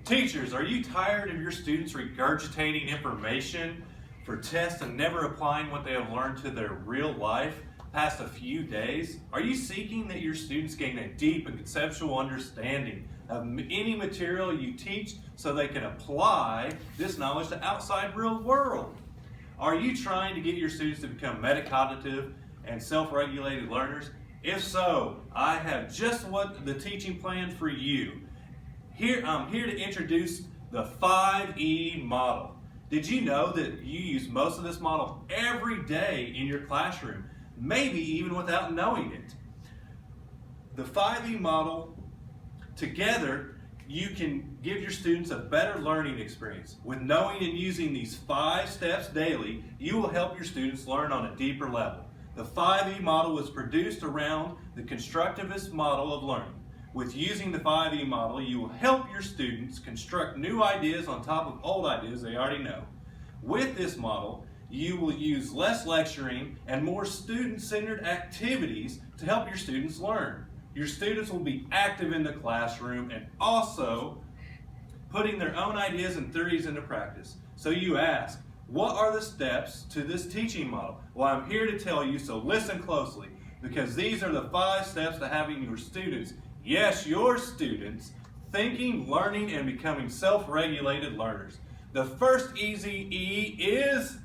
Teachers, are you tired of your students regurgitating information for tests and never applying what they have learned to their real life past a few days? Are you seeking that your students gain a deep and conceptual understanding of any material you teach so they can apply this knowledge to outside real world? Are you trying to get your students to become metacognitive and self-regulated learners? If so, I have just what the teaching plan for you. I'm here to introduce the 5E model. Did you know that you use most of this model every day in your classroom, maybe even without knowing it? The 5E model, together, you can give your students a better learning experience. With knowing and using these 5 steps daily, you will help your students learn on a deeper level. The 5E model was produced around the constructivist model of learning. With using the 5E model, you will help your students construct new ideas on top of old ideas they already know. With this model, you will use less lecturing and more student-centered activities to help your students learn. Your students will be active in the classroom and also putting their own ideas and theories into practice. So you ask, what are the steps to this teaching model? Well, I'm here to tell you, so listen closely, because these are the 5 steps to having your students, yes, your students, thinking, learning, and becoming self-regulated learners. The first easy E is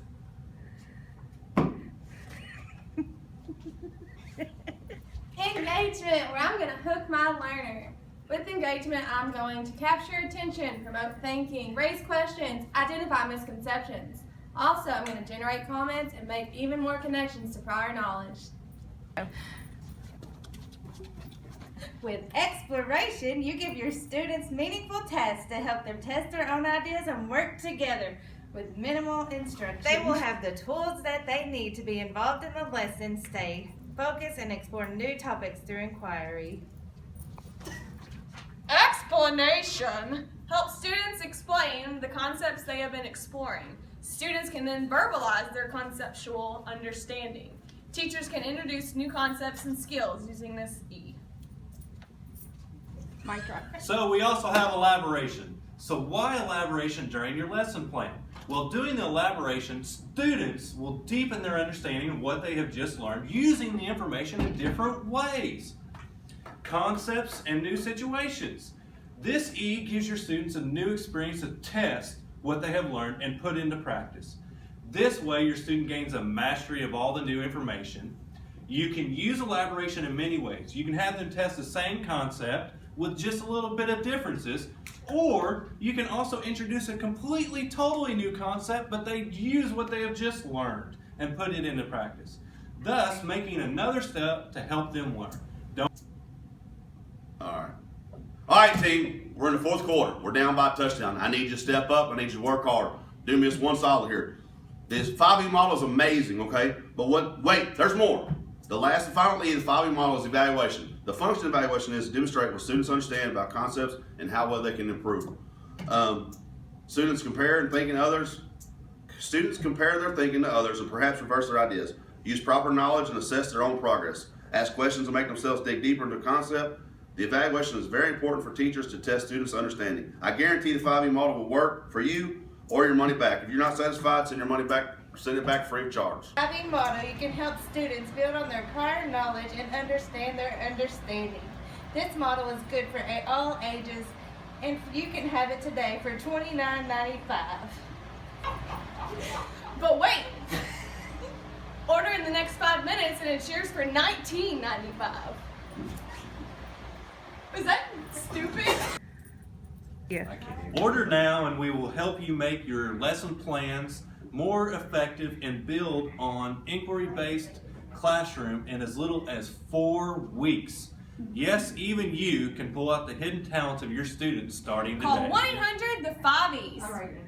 engagement, where I'm going to hook my learner. With engagement, I'm going to capture attention, promote thinking, raise questions, identify misconceptions. Also, I'm going to generate comments and make even more connections to prior knowledge. With exploration, you give your students meaningful tasks to help them test their own ideas and work together with minimal instruction. They will have the tools that they need to be involved in the lesson, stay focused, and explore new topics through inquiry. Explanation helps students explain the concepts they have been exploring. Students can then verbalize their conceptual understanding. Teachers can introduce new concepts and skills using this E. Mic drop. So we also have elaboration. So why elaboration during your lesson plan? Well, doing the elaboration, students will deepen their understanding of what they have just learned using the information in different ways. Concepts and new situations. This E gives your students a new experience to test what they have learned and put into practice. This way, your student gains a mastery of all the new information. You can use elaboration in many ways. You can have them test the same concept with just a little bit of differences, or you can also introduce a completely, totally new concept, but they use what they have just learned and put it into practice, thus making another step to help them learn. All right, team, we're in the 4th quarter. We're down by a touchdown. I need you to step up. I need you to work hard. Do me this one solid here. This 5E model is amazing, okay? But wait, there's more. The last and final E of the 5E model is evaluation. The function of evaluation is to demonstrate what students understand about concepts and how well they can improve. Students compare their thinking to others and perhaps reverse their ideas. Use proper knowledge and assess their own progress. Ask questions and make themselves dig deeper into a concept. The evaluation is very important for teachers to test students' understanding. I guarantee the 5E model will work for you or your money back. If you're not satisfied, send your money back. Send it back free of charge. 5E model, you can help students build on their prior knowledge and understand their understanding. This model is good for all ages, and you can have it today for $29.95. But wait! Order in the next 5 minutes and it's yours for $19.95. Is that stupid? Yeah. Order now and we will help you make your lesson plans more effective and build on inquiry-based classroom in as little as 4 weeks. Yes, even you can pull out the hidden talents of your students starting today. Call 1-800-5Es.